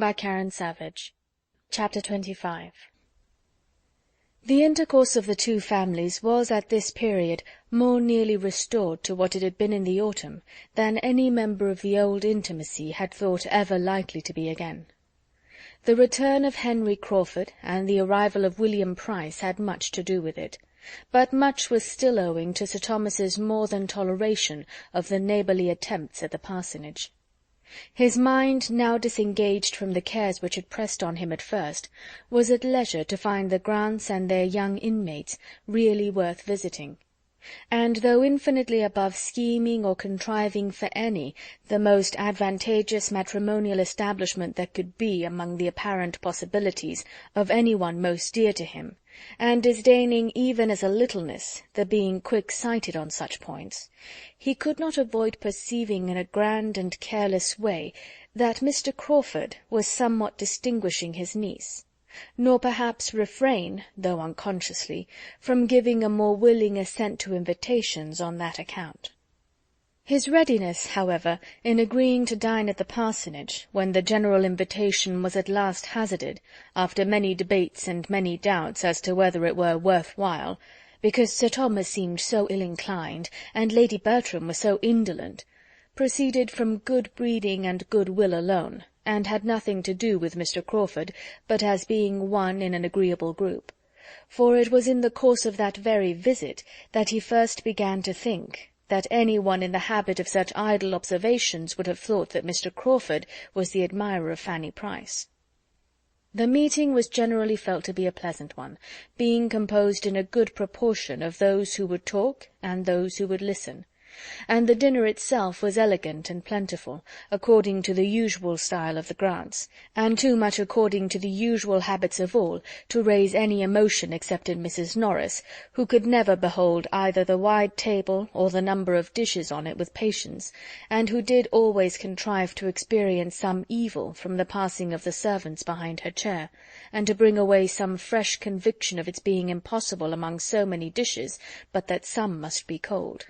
by Karen Savage. Chapter 25. The intercourse of the two families was at this period more nearly restored to what it had been in the autumn than any member of the old intimacy had thought ever likely to be again. The return of Henry Crawford and the arrival of William Price had much to do with it, but much was still owing to Sir Thomas's more than toleration of the neighbourly attempts at the parsonage. His mind, now disengaged from the cares which had pressed on him at first, was at leisure to find the Grants and their young inmates really worth visiting; and though infinitely above scheming or contriving for any the most advantageous matrimonial establishment that could be among the apparent possibilities of any one most dear to him, and disdaining even as a littleness the being quick-sighted on such points, he could not avoid perceiving in a grand and careless way that Mr. Crawford was somewhat distinguishing his niece, nor perhaps refrain, though unconsciously, from giving a more willing assent to invitations on that account. His readiness, however, in agreeing to dine at the parsonage, when the general invitation was at last hazarded, after many debates and many doubts as to whether it were worth while, because Sir Thomas seemed so ill-inclined, and Lady Bertram was so indolent, proceeded from good breeding and good will alone, and had nothing to do with Mr. Crawford but as being one in an agreeable group; for it was in the course of that very visit that he first began to think that any one in the habit of such idle observations would have thought that Mr. Crawford was the admirer of Fanny Price. The meeting was generally felt to be a pleasant one, being composed in a good proportion of those who would talk and those who would listen; and the dinner itself was elegant and plentiful, according to the usual style of the Grants, and too much according to the usual habits of all to raise any emotion except in Mrs. Norris, who could never behold either the wide table or the number of dishes on it with patience, and who did always contrive to experience some evil from the passing of the servants behind her chair, and to bring away some fresh conviction of its being impossible among so many dishes but that some must be cold.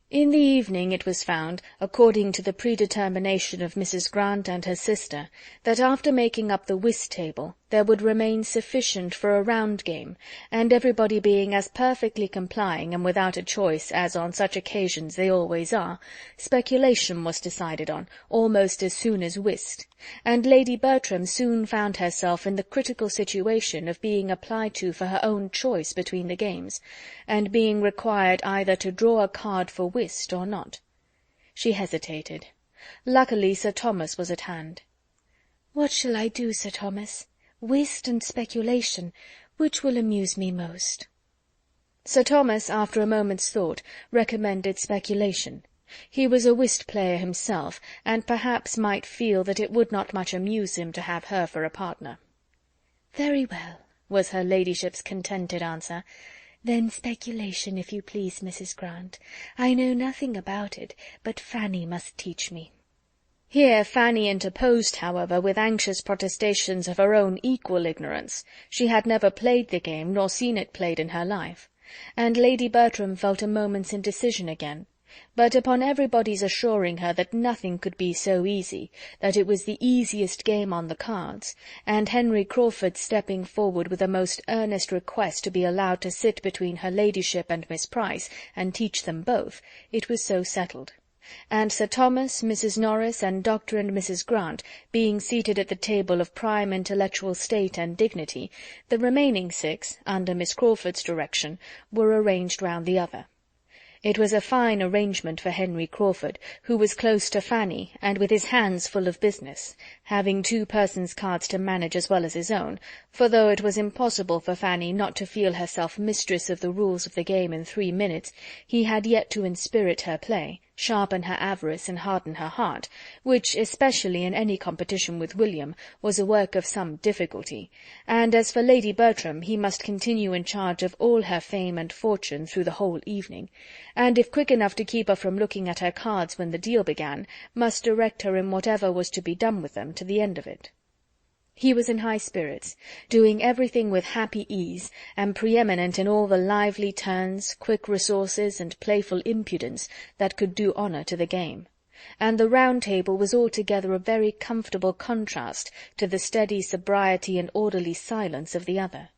In the evening it was found, according to the predetermination of Mrs. Grant and her sister, that after making up the whist-table there would remain sufficient for a round game, and everybody being as perfectly complying and without a choice as on such occasions they always are, speculation was decided on, almost as soon as whist, and Lady Bertram soon found herself in the critical situation of being applied to for her own choice between the games, and being required either to draw a card for whist or not. She hesitated. Luckily Sir Thomas was at hand. "What shall I do, Sir Thomas? Whist and speculation, which will amuse me most?" Sir Thomas, after a moment's thought, recommended speculation. He was a whist-player himself, and perhaps might feel that it would not much amuse him to have her for a partner. "Very well," was her ladyship's contented answer. "Then speculation, if you please, Mrs. Grant. I know nothing about it, but Fanny must teach me." Here Fanny interposed, however, with anxious protestations of her own equal ignorance. She had never played the game, nor seen it played in her life; and Lady Bertram felt a moment's indecision again; but upon everybody's assuring her that nothing could be so easy, that it was the easiest game on the cards, and Henry Crawford stepping forward with a most earnest request to be allowed to sit between her ladyship and Miss Price, and teach them both, it was so settled; and Sir Thomas, Mrs. Norris, and Dr. and Mrs. Grant being seated at the table of prime intellectual state and dignity, the remaining 6, under Miss Crawford's direction, were arranged round the other. It was a fine arrangement for Henry Crawford, who was close to Fanny, and with his hands full of business, having 2 persons' cards to manage as well as his own, for though it was impossible for Fanny not to feel herself mistress of the rules of the game in 3 minutes, he had yet to inspirit her play, sharpen her avarice, and harden her heart, which, especially in any competition with William, was a work of some difficulty; and as for Lady Bertram, he must continue in charge of all her fame and fortune through the whole evening, and if quick enough to keep her from looking at her cards when the deal began, must direct her in whatever was to be done with them to the end of it. He was in high spirits, doing everything with happy ease, and preeminent in all the lively turns, quick resources, and playful impudence that could do honour to the game; and the Round Table was altogether a very comfortable contrast to the steady sobriety and orderly silence of the other.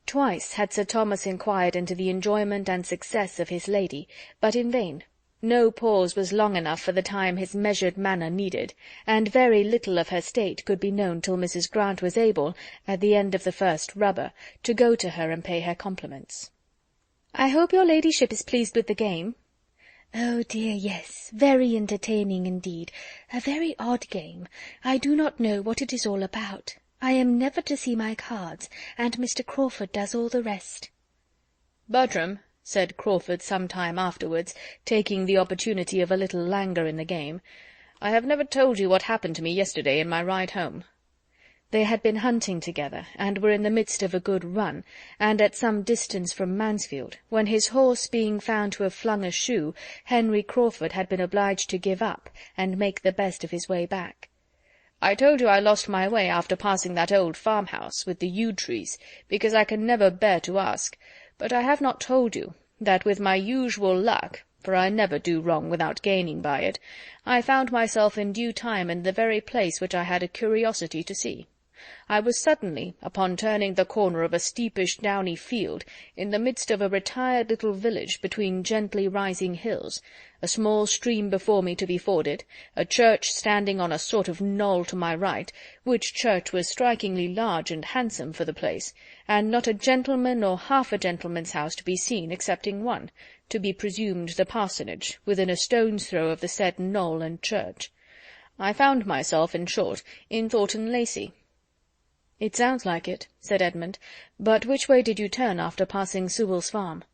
Twice had Sir Thomas inquired into the enjoyment and success of his lady, but in vain. No pause was long enough for the time his measured manner needed, and very little of her state could be known till Mrs. Grant was able, at the end of the first rubber, to go to her and pay her compliments. "I hope your ladyship is pleased with the game?" "Oh dear, yes, very entertaining indeed. A very odd game. I do not know what it is all about. I am never to see my cards, and Mr. Crawford does all the rest." "Bertram," said Crawford some time afterwards, taking the opportunity of a little languor in the game, "I have never told you what happened to me yesterday in my ride home." They had been hunting together, and were in the midst of a good run, and at some distance from Mansfield, when his horse being found to have flung a shoe, Henry Crawford had been obliged to give up, and make the best of his way back. "I told you I lost my way after passing that old farmhouse, with the yew trees, because I can never bear to ask, but I have not told you that with my usual luck, for I never do wrong without gaining by it, I found myself in due time in the very place which I had a curiosity to see. I was suddenly, upon turning the corner of a steepish downy field, in the midst of a retired little village between gently rising hills, a small stream before me to be forded, a church standing on a sort of knoll to my right, which church was strikingly large and handsome for the place, and not a gentleman or half a gentleman's house to be seen excepting one, to be presumed the parsonage, within a stone's throw of the said knoll and church. I found myself, in short, in Thornton Lacey." "It sounds like it," said Edmund. "But which way did you turn after passing Sewell's farm?"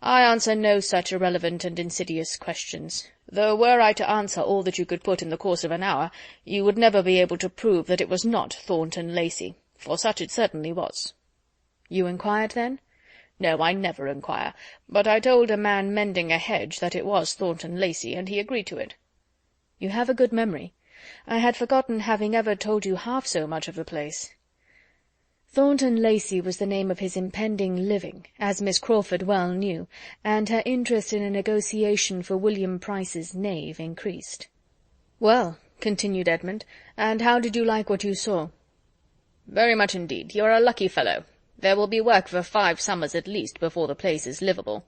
"I answer no such irrelevant and insidious questions, though were I to answer all that you could put in the course of an hour, you would never be able to prove that it was not Thornton Lacey, for such it certainly was." "You inquired, then?" "No, I never inquire, but I told a man mending a hedge that it was Thornton Lacey, and he agreed to it." "You have a good memory. I had forgotten having ever told you half so much of the place." Thornton Lacey was the name of his impending living, as Miss Crawford well knew, and her interest in a negotiation for William Price's knave increased. "Well," continued Edmund, "and how did you like what you saw?" "Very much indeed. You are a lucky fellow. There will be work for 5 summers at least before the place is livable."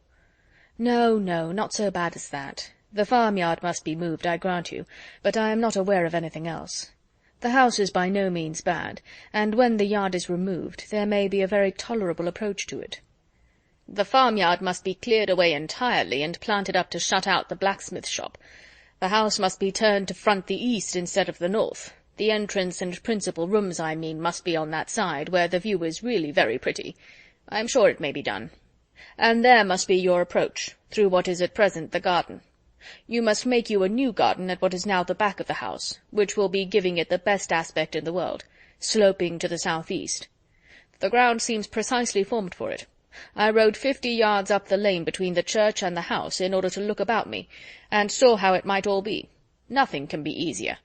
"No, no, not so bad as that. The farmyard must be moved, I grant you, but I am not aware of anything else. The house is by no means bad, and when the yard is removed, there may be a very tolerable approach to it." "The farmyard must be cleared away entirely, and planted up to shut out the blacksmith shop. The house must be turned to front the east instead of the north. The entrance and principal rooms, I mean, must be on that side, where the view is really very pretty. I am sure it may be done. And there must be your approach, through what is at present the garden. You must make you a new garden at what is now the back of the house, which will be giving it the best aspect in the world, sloping to the southeast. The ground seems precisely formed for it. I rode 50 yards up the lane between the church and the house in order to look about me, and saw how it might all be. Nothing can be easier.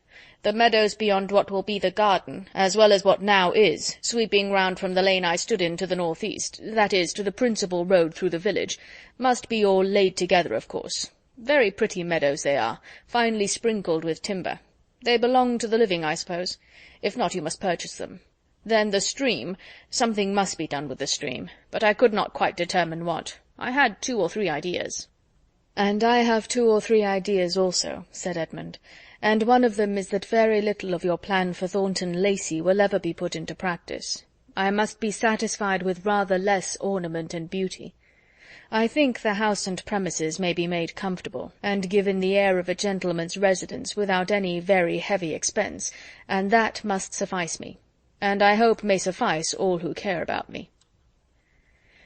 The meadows beyond what will be the garden, as well as what now is, sweeping round from the lane I stood in to the northeast, that is, to the principal road through the village, must be all laid together, of course. Very pretty meadows they are, finely sprinkled with timber. They belong to the living, I suppose. If not, you must purchase them. Then the stream, something must be done with the stream, but I could not quite determine what. I had 2 or 3 ideas." "And I have 2 or 3 ideas also," said Edmund, "and one of them is that very little of your plan for Thornton Lacey will ever be put into practice. I must be satisfied with rather less ornament and beauty. I think the house and premises may be made comfortable, and given the air of a gentleman's residence without any very heavy expense, and that must suffice me, and I hope may suffice all who care about me."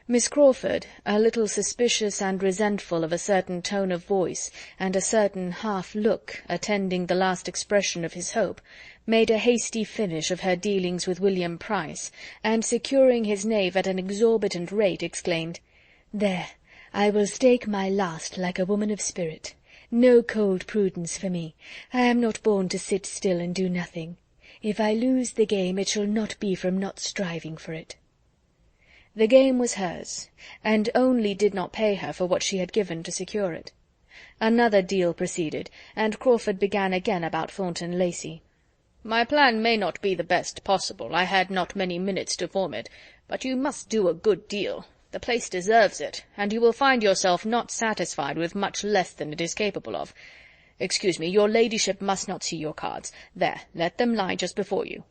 Miss Crawford, a little suspicious and resentful of a certain tone of voice and a certain half-look attending the last expression of his hope, made a hasty finish of her dealings with William Price, and securing his knave at an exorbitant rate, exclaimed, "There, I will stake my last like a woman of spirit. No cold prudence for me. I am not born to sit still and do nothing. If I lose the game, it shall not be from not striving for it." The game was hers, and only did not pay her for what she had given to secure it. Another deal proceeded, and Crawford began again about Thornton Lacey. "My plan may not be the best possible, I had not many minutes to form it, but you must do a good deal. The place deserves it, and you will find yourself not satisfied with much less than it is capable of. Excuse me, your ladyship must not see your cards. There, let them lie just before you.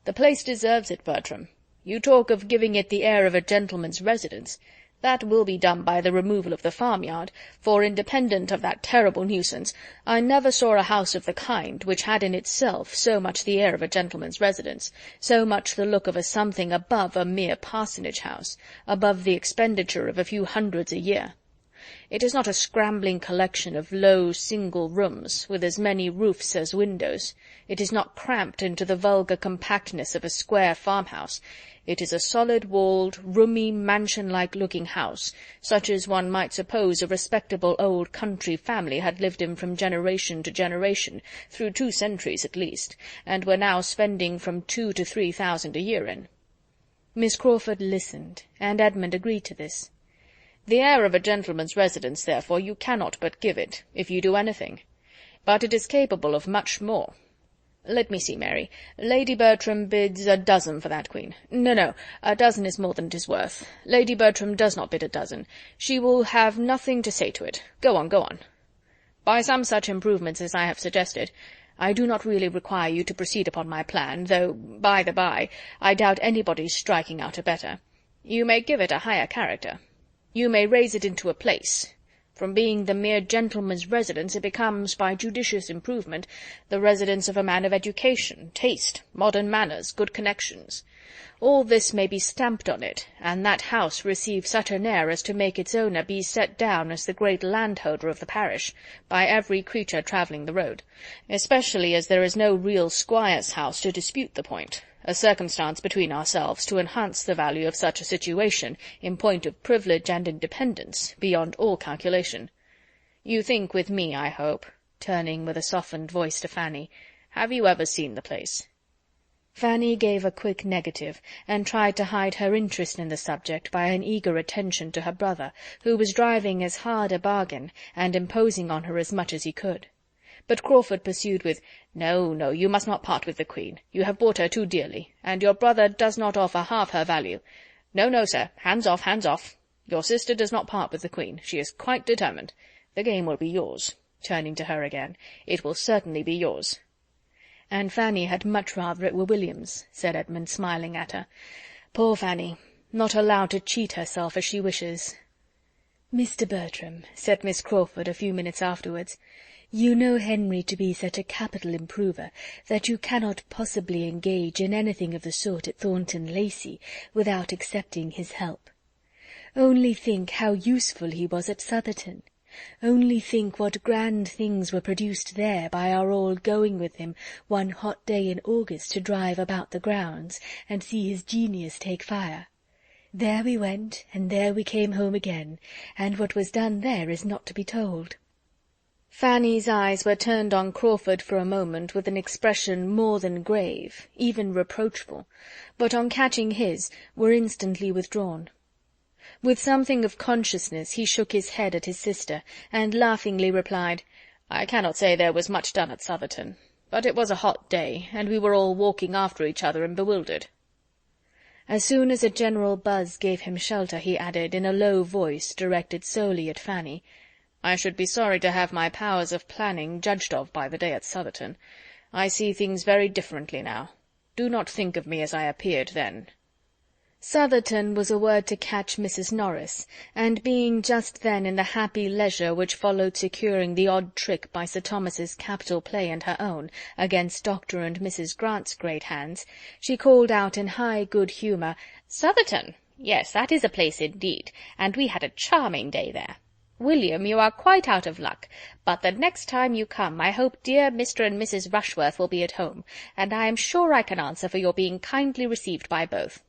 The place deserves it, Bertram. You talk of giving it the air of a gentleman's residence. That will be done by the removal of the farmyard, for, independent of that terrible nuisance, I never saw a house of the kind which had in itself so much the air of a gentleman's residence, so much the look of a something above a mere parsonage house, above the expenditure of a few hundreds a year. It is not a scrambling collection of low single rooms, with as many roofs as windows. It is not cramped into the vulgar compactness of a square farmhouse. It is a solid-walled, roomy, mansion-like looking house, such as one might suppose a respectable old country family had lived in from generation to generation, through 2 centuries at least, and were now spending from 2,000 to 3,000 a year in." Miss Crawford listened, and Edmund agreed to this. "The air of a gentleman's residence, therefore, you cannot but give it, if you do anything. But it is capable of much more. Let me see, Mary. Lady Bertram bids a dozen for that queen. No, a dozen is more than it is worth. Lady Bertram does not bid a dozen. She will have nothing to say to it. Go on. By some such improvements as I have suggested, I do not really require you to proceed upon my plan, though, by the by, I doubt anybody's striking out a better. You may give it a higher character. You may raise it into a place. From being the mere gentleman's residence, it becomes, by judicious improvement, the residence of a man of education, taste, modern manners, good connections. All this may be stamped on it, and that house receive such an air as to make its owner be set down as the great landholder of the parish, by every creature travelling the road, especially as there is no real squire's house to dispute the point, a circumstance, between ourselves, to enhance the value of such a situation, in point of privilege and independence, beyond all calculation. You think with me, I hope," turning with a softened voice to Fanny. "Have you ever seen the place?" Fanny gave a quick negative, and tried to hide her interest in the subject by an eager attention to her brother, who was driving as hard a bargain, and imposing on her as much as he could. But Crawford pursued with, No, you must not part with the queen. You have bought her too dearly, and your brother does not offer half her value. No, sir, hands off. Your sister does not part with the queen. She is quite determined. The game will be yours," turning to her again. "It will certainly be yours." "And Fanny had much rather it were William's," said Edmund, smiling at her. "Poor Fanny, not allowed to cheat herself as she wishes." "Mr. Bertram," said Miss Crawford a few minutes afterwards, "you know Henry to be such a capital improver that you cannot possibly engage in anything of the sort at Thornton Lacey without accepting his help. Only think how useful he was at Southerton. Only think what grand things were produced there by our all going with him one hot day in August to drive about the grounds and see his genius take fire. There we went, and there we came home again, and what was done there is not to be told." Fanny's eyes were turned on Crawford for a moment with an expression more than grave, even reproachful, but on catching his, were instantly withdrawn. With something of consciousness he shook his head at his sister, and laughingly replied, "I cannot say there was much done at Southerton, but it was a hot day, and we were all walking after each other and bewildered." As soon as a general buzz gave him shelter, he added, in a low voice directed solely at Fanny, "I should be sorry to have my powers of planning judged of by the day at Southerton. I see things very differently now. Do not think of me as I appeared then." Southerton was a word to catch Mrs. Norris, and being just then in the happy leisure which followed securing the odd trick by Sir Thomas's capital play and her own, against Dr. and Mrs. Grant's great hands, she called out in high good humour, "Southerton! Yes, that is a place indeed, and we had a charming day there. William, you are quite out of luck, but the next time you come I hope dear Mr. and Mrs. Rushworth will be at home, and I am sure I can answer for your being kindly received by both.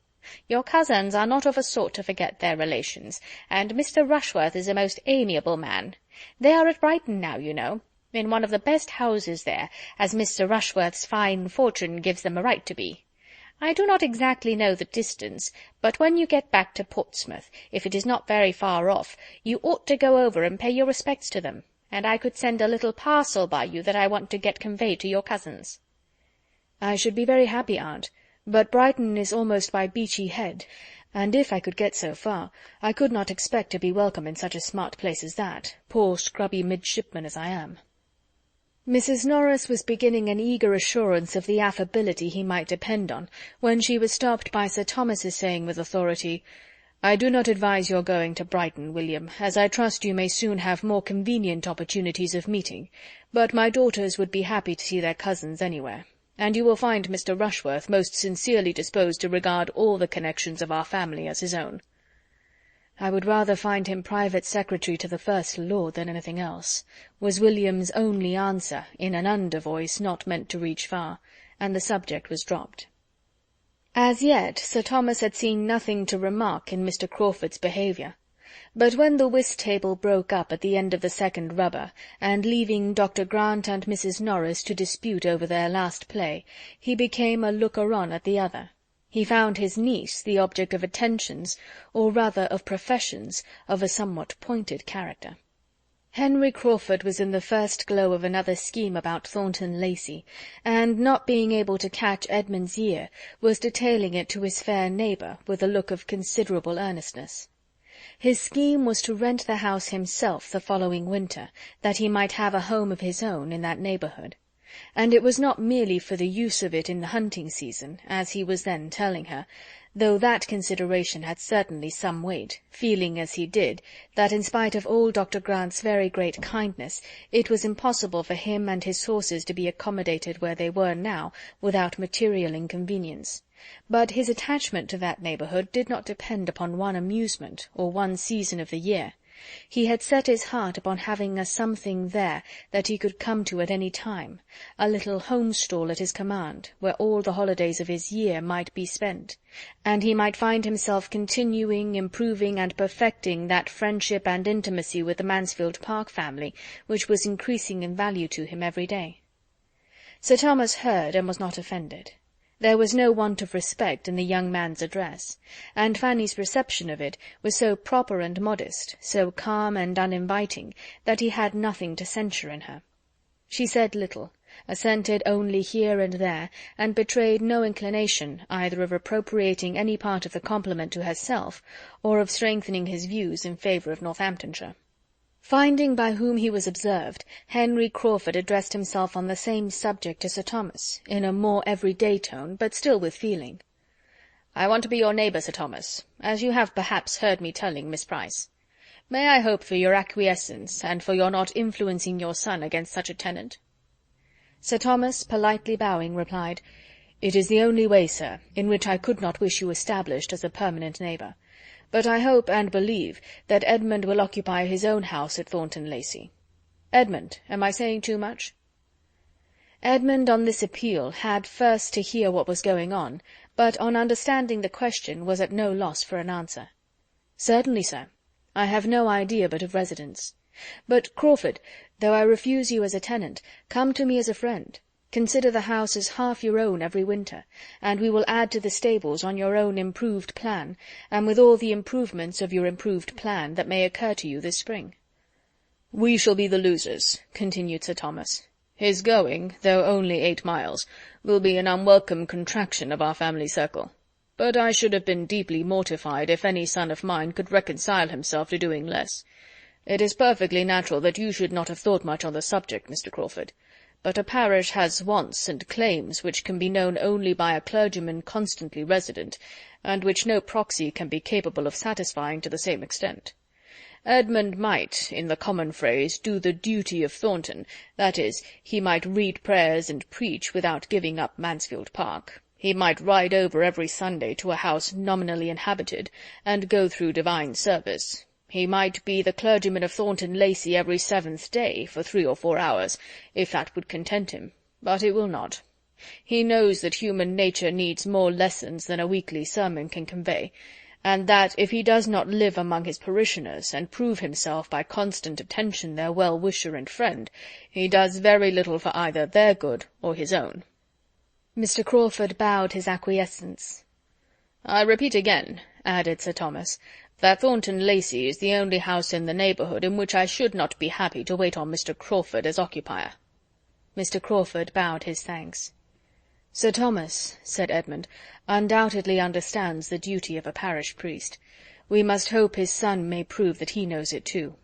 Your cousins are not of a sort to forget their relations, and Mr. Rushworth is a most amiable man. They are at Brighton now, you know, in one of the best houses there, as Mr. Rushworth's fine fortune gives them a right to be. I do not exactly know the distance, but when you get back to Portsmouth, if it is not very far off, you ought to go over and pay your respects to them, and I could send a little parcel by you that I want to get conveyed to your cousins." "I should be very happy, aunt, but Brighton is almost by Beachy Head, and if I could get so far, I could not expect to be welcome in such a smart place as that, poor scrubby midshipman as I am." Mrs. Norris was beginning an eager assurance of the affability he might depend on, when she was stopped by Sir Thomas's saying with authority, "I do not advise your going to Brighton, William, as I trust you may soon have more convenient opportunities of meeting, but my daughters would be happy to see their cousins anywhere, and you will find Mr. Rushworth most sincerely disposed to regard all the connections of our family as his own." "I would rather find him private secretary to the First Lord than anything else," was William's only answer, in an under voice not meant to reach far, and the subject was dropped. As yet Sir Thomas had seen nothing to remark in Mr. Crawford's behaviour, but when the whist-table broke up at the end of the second rubber, and leaving Dr. Grant and Mrs. Norris to dispute over their last play, he became a looker-on at the other. He found his niece the object of attentions, or rather of professions, of a somewhat pointed character. Henry Crawford was in the first glow of another scheme about Thornton Lacey, and, not being able to catch Edmund's ear, was detailing it to his fair neighbour with a look of considerable earnestness. His scheme was to rent the house himself the following winter, that he might have a home of his own in that neighbourhood. And it was not merely for the use of it in the hunting season, as he was then telling her, though that consideration had certainly some weight, feeling as he did that in spite of all Dr. Grant's very great kindness, it was impossible for him and his horses to be accommodated where they were now without material inconvenience. But his attachment to that neighbourhood did not depend upon one amusement or one season of the year. He had set his heart upon having a something there that he could come to at any time, a little home-stall at his command, where all the holidays of his year might be spent, and he might find himself continuing, improving, and perfecting that friendship and intimacy with the Mansfield Park family which was increasing in value to him every day. Sir Thomas heard and was not offended. There was no want of respect in the young man's address, and Fanny's reception of it was so proper and modest, so calm and uninviting, that he had nothing to censure in her. She said little, assented only here and there, and betrayed no inclination either of appropriating any part of the compliment to herself, or of strengthening his views in favour of Northamptonshire. Finding by whom he was observed, Henry Crawford addressed himself on the same subject to Sir Thomas, in a more everyday tone, but still with feeling. "I want to be your neighbour, Sir Thomas, as you have perhaps heard me telling Miss Price. May I hope for your acquiescence, and for your not influencing your son against such a tenant?" Sir Thomas, politely bowing, replied, "It is the only way, sir, in which I could not wish you established as a permanent neighbour. But I hope and believe that Edmund will occupy his own house at Thornton Lacey. Edmund, am I saying too much?" Edmund on this appeal had first to hear what was going on, but on understanding the question was at no loss for an answer. "Certainly, sir. I have no idea but of residence. But, Crawford, though I refuse you as a tenant, come to me as a friend. Consider the house as half your own every winter, and we will add to the stables on your own improved plan, and with all the improvements of your improved plan that may occur to you this spring." "We shall be the losers," continued Sir Thomas. "His going, though only 8 miles, will be an unwelcome contraction of our family circle. But I should have been deeply mortified if any son of mine could reconcile himself to doing less. It is perfectly natural that you should not have thought much on the subject, Mr. Crawford. But a parish has wants and claims which can be known only by a clergyman constantly resident, and which no proxy can be capable of satisfying to the same extent. Edmund might, in the common phrase, do the duty of Thornton, that is, he might read prayers and preach without giving up Mansfield Park. He might ride over every Sunday to a house nominally inhabited, and go through divine service. He might be the clergyman of Thornton Lacey every 7th day, for 3 or 4 hours, if that would content him, but it will not. He knows that human nature needs more lessons than a weekly sermon can convey, and that, if he does not live among his parishioners, and prove himself by constant attention their well-wisher and friend, he does very little for either their good or his own." Mr. Crawford bowed his acquiescence. "I repeat again," added Sir Thomas, that Thornton Lacey is the only house in the neighbourhood in which I should not be happy to wait on Mr. Crawford as occupier." Mr. Crawford bowed his thanks. "Sir Thomas," said Edmund, "undoubtedly understands the duty of a parish priest. We must hope his son may prove that he knows it too."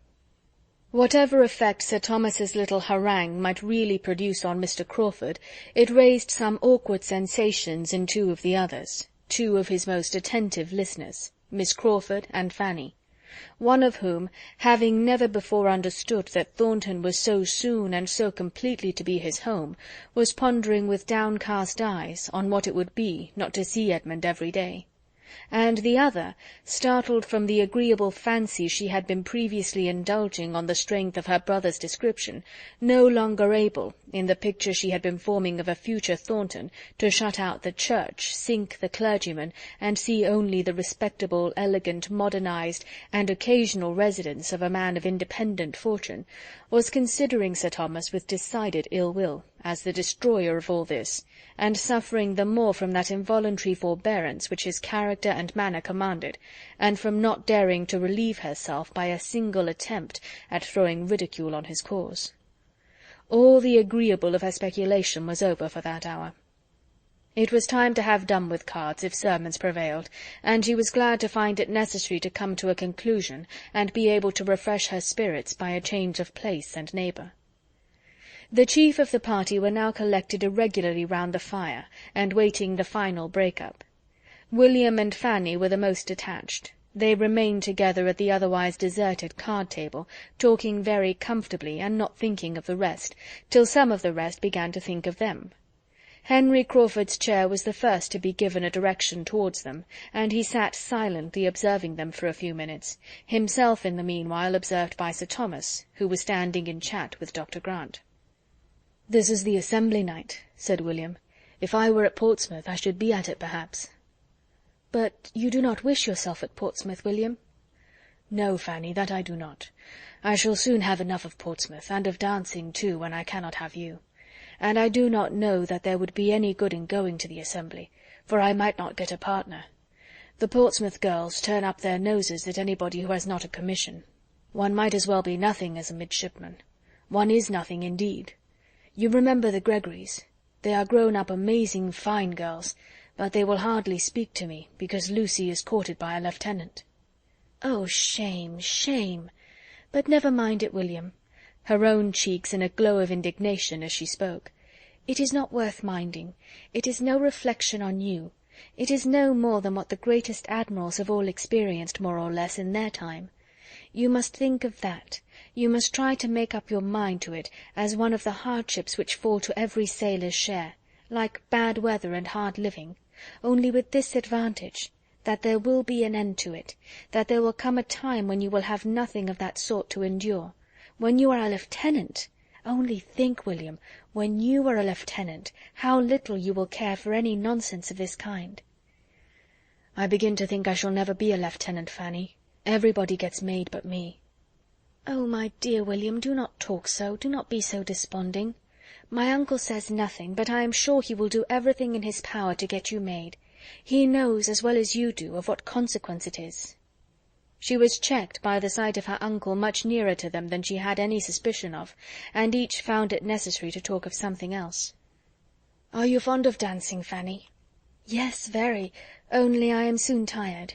Whatever effect Sir Thomas's little harangue might really produce on Mr. Crawford, it raised some awkward sensations in two of the others, two of his most attentive listeners, Miss Crawford and Fanny, one of whom, having never before understood that Thornton was so soon and so completely to be his home, was pondering with downcast eyes on what it would be not to see Edmund every day; and the other, startled from the agreeable fancy she had been previously indulging on the strength of her brother's description, no longer able, in the picture she had been forming of a future Thornton, to shut out the church, sink the clergyman, and see only the respectable, elegant, modernized, and occasional residence of a man of independent fortune, was considering Sir Thomas with decided ill-will, as the destroyer of all this, and suffering the more from that involuntary forbearance which his character and manner commanded, and from not daring to relieve herself by a single attempt at throwing ridicule on his cause. All the agreeable of her speculation was over for that hour. It was time to have done with cards if sermons prevailed, and she was glad to find it necessary to come to a conclusion, and be able to refresh her spirits by a change of place and neighbour. The chief of the party were now collected irregularly round the fire, and waiting the final break-up. William and Fanny were the most detached. They remained together at the otherwise deserted card-table, talking very comfortably, and not thinking of the rest, till some of the rest began to think of them. Henry Crawford's chair was the first to be given a direction towards them, and he sat silently observing them for a few minutes, himself in the meanwhile observed by Sir Thomas, who was standing in chat with Dr. Grant. "This is the assembly night," said William. "If I were at Portsmouth I should be at it, perhaps." "But you do not wish yourself at Portsmouth, William?" "No, Fanny, that I do not. I shall soon have enough of Portsmouth, and of dancing too, when I cannot have you. And I do not know that there would be any good in going to the assembly, for I might not get a partner. The Portsmouth girls turn up their noses at anybody who has not a commission. One might as well be nothing as a midshipman. One is nothing, indeed. You remember the Gregorys. They are grown up amazing fine girls, but they will hardly speak to me, because Lucy is courted by a lieutenant." "Oh, shame, shame! But never mind it, William," her own cheeks in a glow of indignation as she spoke. "It is not worth minding. It is no reflection on you. It is no more than what the greatest admirals have all experienced, more or less, in their time. You must think of that. You must try to make up your mind to it as one of the hardships which fall to every sailor's share, like bad weather and hard living, only with this advantage, that there will be an end to it, that there will come a time when you will have nothing of that sort to endure. When you are a lieutenant, only think, William, when you are a lieutenant, how little you will care for any nonsense of this kind." "I begin to think I shall never be a lieutenant, Fanny. Everybody gets made but me." "Oh, my dear William, do not talk so, do not be so desponding. My uncle says nothing, but I am sure he will do everything in his power to get you made. He knows, as well as you do, of what consequence it is." She was checked by the sight of her uncle much nearer to them than she had any suspicion of, and each found it necessary to talk of something else. "Are you fond of dancing, Fanny?" "Yes, very, only I am soon tired."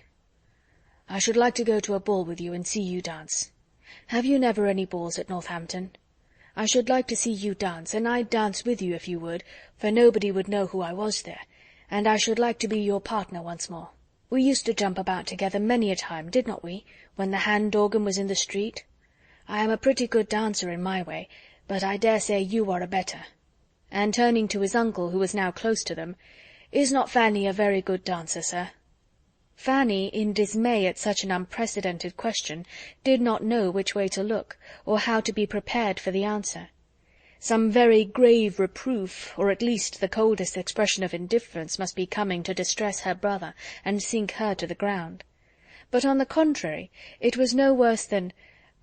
"I should like to go to a ball with you and see you dance. Have you never any balls at Northampton? I should like to see you dance, and I'd dance with you if you would, for nobody would know who I was there, and I should like to be your partner once more. We used to jump about together many a time, did not we, when the hand-organ was in the street? I am a pretty good dancer in my way, but I dare say you are a better." And turning to his uncle, who was now close to them, "Is not Fanny a very good dancer, sir?" Fanny, in dismay at such an unprecedented question, did not know which way to look, or how to be prepared for the answer. Some very grave reproof, or at least the coldest expression of indifference, must be coming to distress her brother and sink her to the ground. But on the contrary, it was no worse than,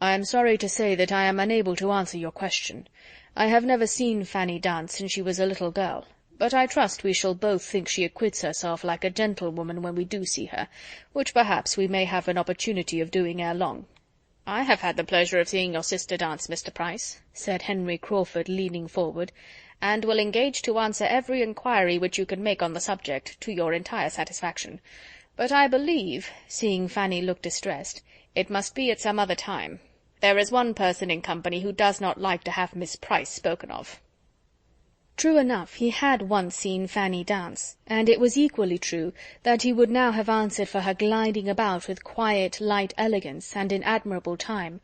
"I am sorry to say that I am unable to answer your question. I have never seen Fanny dance since she was a little girl, but I trust we shall both think she acquits herself like a gentlewoman when we do see her, which perhaps we may have an opportunity of doing ere long. I have had the pleasure of seeing your sister dance, Mr. Price," said Henry Crawford, leaning forward, "and will engage to answer every inquiry which you can make on the subject, to your entire satisfaction. But I believe," seeing Fanny look distressed, "it must be at some other time. There is one person in company who does not like to have Miss Price spoken of." True enough, he had once seen Fanny dance, and it was equally true that he would now have answered for her gliding about with quiet, light elegance, and in admirable time;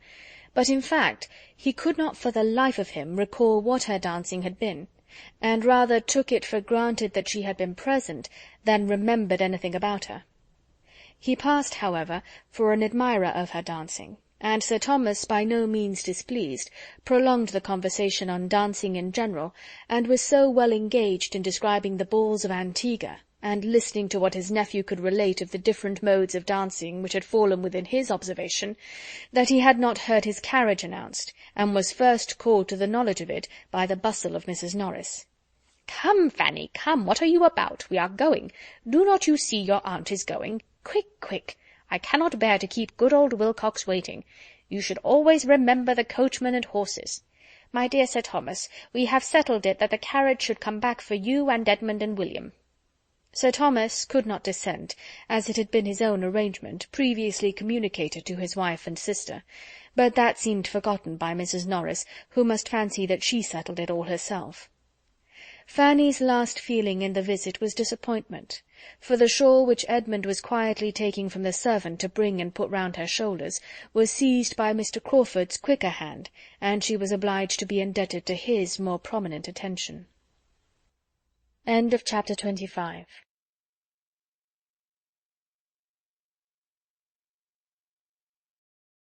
but in fact he could not for the life of him recall what her dancing had been, and rather took it for granted that she had been present than remembered anything about her. He passed, however, for an admirer of her dancing, and Sir Thomas, by no means displeased, prolonged the conversation on dancing in general, and was so well engaged in describing the balls of Antigua, and listening to what his nephew could relate of the different modes of dancing which had fallen within his observation, that he had not heard his carriage announced, and was first called to the knowledge of it by the bustle of Mrs. Norris. "Come, Fanny, come, what are you about? We are going. Do not you see your aunt is going? Quick, quick! I cannot bear to keep good old Wilcox waiting. You should always remember the coachman and horses. My dear Sir Thomas, we have settled it that the carriage should come back for you and Edmund and William." Sir Thomas could not dissent, as it had been his own arrangement, previously communicated to his wife and sister, but that seemed forgotten by Mrs. Norris, who must fancy that she settled it all herself. Fanny's last feeling in the visit was disappointment, for the shawl which Edmund was quietly taking from the servant to bring and put round her shoulders was seized by Mr. Crawford's quicker hand, and she was obliged to be indebted to his more prominent attention. Chapter 26